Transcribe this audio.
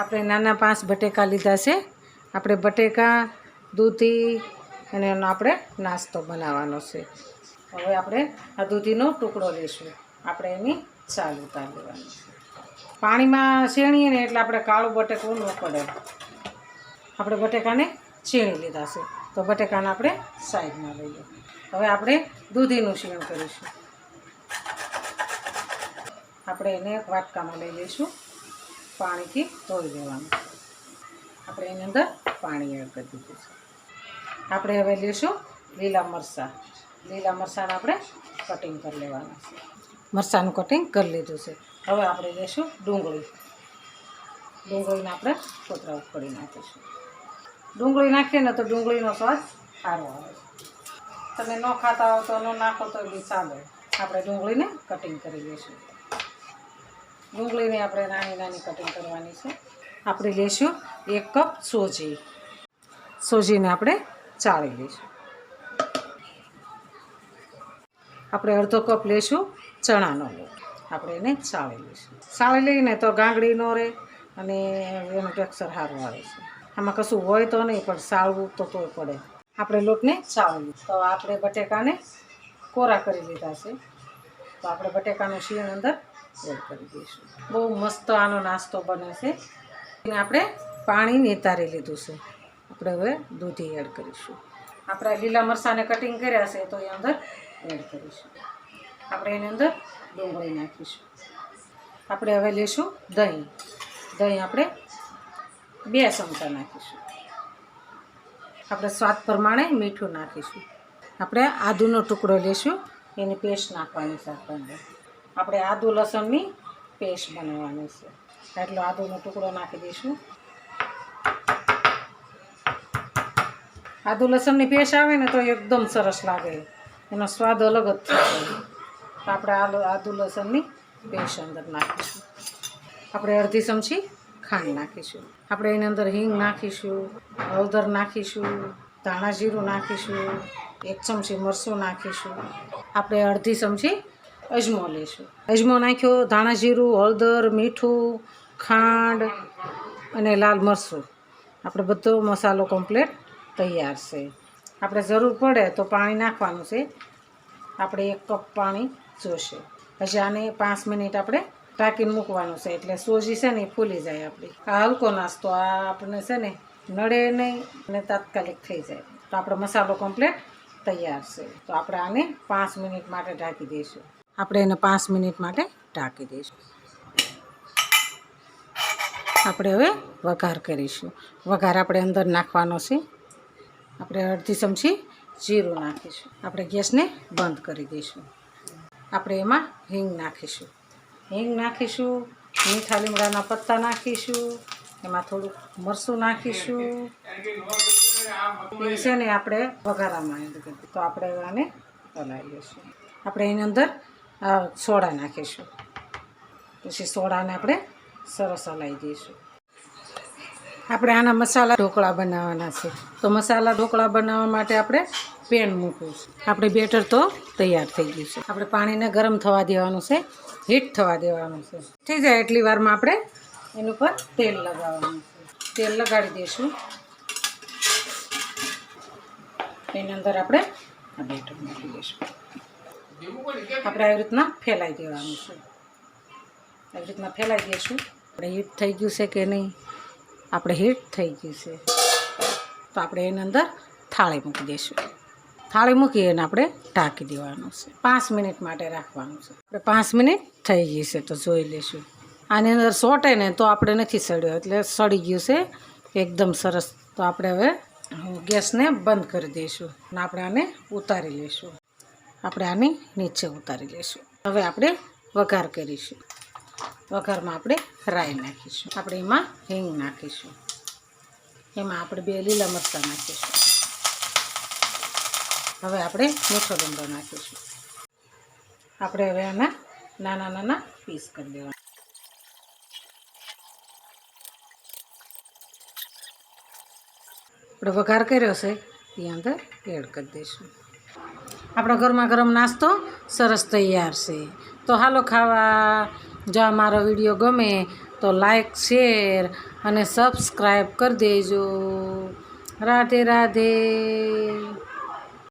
આપણે નાના 5 બટેકા લીધા છે। આપણે બટેકા દૂધી અને એનો આપણે નાસ્તો બનાવવાનો છે। હવે આપણે આ દૂધીનો ટુકડો લઈશું। આપણે એની છાલ ઉતારી લેવાની છે। પાણીમાં શેણીએ ને એટલે આપણે કાળું બટેકું ન પડે। આપણે બટેકાને છીણી લીધા છે, તો બટેકાને આપણે સાઈડમાં લઈએ। હવે આપણે દૂધીનું છીણ કરીશું। આપણે એને વાટકામાં લઈ લઈશું। પાણીથી ધોઈ લેવાનું। આપણે એની અંદર પાણી એડ કરી દીધું છે। આપણે હવે લઈશું લીલા મરચાં। લીલા મરચાંને આપણે કટિંગ કરી લેવાના છે। મરચાંનું કટિંગ કરી લીધું છે। હવે આપણે લઈશું ડુંગળી। ડુંગળીને આપણે કોતરા ઉખડી નાખીશું। ડુંગળી નાખીએ ને તો ડુંગળીનો સ્વાદ સારો આવે છે। તમે ન ખાતા હો તો ન નાખો તો બી ચાલે। આપણે ડુંગળીને કટિંગ કરી લઈશું। ડુંગળીને આપણે નાની નાની કટિંગ કરવાની છે। આપણે લઈશું 1 કપ સોજી। સોજીને આપણે ચાળી લઈશું। આપણે અડધો કપ લઈશું ચણાનો લોટ। આપણે એને ચાળી લઈશું। ચાળી લઈને તો ગાંગડી ન રહે અને એનું ટેક્સચર સારું આવે છે। આમાં કશું હોય તો નહીં, પણ ચાળવું તો તોય પડે। આપણે લોટને ચાળી તો આપણે બટેકાને કોરા કરી લીધા છે, તો આપણે બટેકાનું છીણ અંદર એડ કરી દઈશું। બહુ મસ્ત આનો નાસ્તો બને છે। એને આપણે પાણી નિતારી લીધું છે। આપણે હવે દૂધી એડ કરીશું। આપણે લીલા મરચાંને કટિંગ કર્યા છે, તો એ અંદર એડ કરીશું। આપણે એની અંદર ડુંગળી નાખીશું। આપણે હવે લઈશું દહીં। દહીં આપણે 2 ચમચા નાખીશું। આપણે સ્વાદ પ્રમાણે મીઠું નાખીશું। આપણે આદુનો ટુકડો લઈશું, એની પેસ્ટ નાખવાની છે। આપણે આદુ લસણની પેસ્ટ બનાવવાની છે, એટલે આદુનો ટુકડો નાખી દઈશું। આદુ લસણની પેસ્ટ આવે ને તો એકદમ સરસ લાગે, એનો સ્વાદ અલગ જ થાય। તો આપણે આદુ લસણની પેસ્ટ અંદર નાખીશું। આપણે અડધી ચમચી ખાંડ નાખીશું। આપણે એની અંદર હિંગ નાખીશું, હળદર નાખીશું, ધાણા જીરું નાખીશું, 1 ચમચી મરચું નાખીશું। આપણે અડધી ચમચી અજમો લઈશું। અજમો નાખ્યો, ધાણા જીરું, હળદર, મીઠું, ખાંડ અને લાલ મરચું, આપણે બધો મસાલો કમ્પ્લીટ તૈયાર છે। આપણે જરૂર પડે તો પાણી નાખવાનું છે। આપણે 1 કપ પાણી જોશે। પછી આને 5 મિનિટ આપણે ઢાંકીને મૂકવાનું છે, એટલે સોજી છે ને એ ફૂલી જાય આપણી। આ હલકો નાસ્તો, આ આપણને છે ને નડે નહીં અને તાત્કાલિક થઈ જાય। તો આપણો મસાલો કમ્પ્લીટ તૈયાર છે। તો આપણે આને 5 મિનિટ માટે ઢાંકી દઈશું। આપણે એને 5 મિનિટ માટે ઢાંકી દઈશું। આપણે હવે વઘાર કરીશું। વઘાર આપણે અંદર નાખવાનો છે। આપણે અડધી ચમચી જીરું નાખીશું। આપણે ગેસને બંધ કરી દઈશું। આપણે એમાં હિંગ નાખીશું। હિંગ નાખીશું, મીઠા લીમડાના પત્તા નાખીશું, એમાં થોડુંક મરચું નાખીશું। એ છે ને આપણે વઘારામાં એડ કરી, તો આપણે આને હલાવી લઈશું। આપણે એની અંદર સોડા નાખીશું। પછી સોડાને આપણે સરસ હલાવી દઈશું। આપણે આના મસાલા ઢોકળા બનાવવાના છે, તો મસાલા ઢોકળા બનાવવા માટે આપણે પેન મૂકવું છે। આપણે બેટર તો તૈયાર થઈ ગયું છે। આપણે પાણીને ગરમ થવા દેવાનું છે, હીટ થવા દેવાનું છે। થઈ જાય એટલી વારમાં આપણે એની ઉપર તેલ લગાવવાનું છે। તેલ લગાડી દઈશું। એની અંદર આપણે આ બેટર મૂકી દઈશું। આપણે આવી રીતના ફેલાઈ દેવાનું છે। આવી રીતના ફેલાઈ દઈશું। આપણે હીટ થઈ ગયું છે કે નહીં? આપણે હીટ થઈ ગયું છે, તો આપણે એની અંદર થાળી મૂકી દઈશું। થાળી મૂકી અને આપણે ઢાંકી દેવાનું છે। 5 મિનિટ માટે રાખવાનું છે। આપણે 5 મિનિટ થઈ ગઈ છે, તો જોઈ લઈશું। આની અંદર સોટે ને તો આપણે નથી સડ્યો, એટલે સડી ગયું છે એકદમ સરસ। તો આપણે હવે ગેસને બંધ કરી દઈશું અને આપણે આને ઉતારી લઈશું। આપણે આને નીચે ઉતારી લઈશું। હવે આપણે વઘાર કરીશું। વઘારમાં આપણે રાઈ નાખીશું। આપણે એમાં હિંગ નાખીશું। એમાં આપણે 2 લીલા મરચાં નાખીશું। હવે આપણે મીઠો લીમડો નાખીશું। આપણે હવે આના નાના નાના પીસ કરી દેવાના। આપણે વઘાર કર્યો છે એ અંદર એડ કરી દઈશું। આપણો ગરમા ગરમ નાસ્તો સરસ તૈયાર છે। તો હાલો ખાવા। જો અમારો વિડીયો ગમે તો લાઈક શેર અને સબસ્ક્રાઈબ કરી દેજો. રાધે રાધે.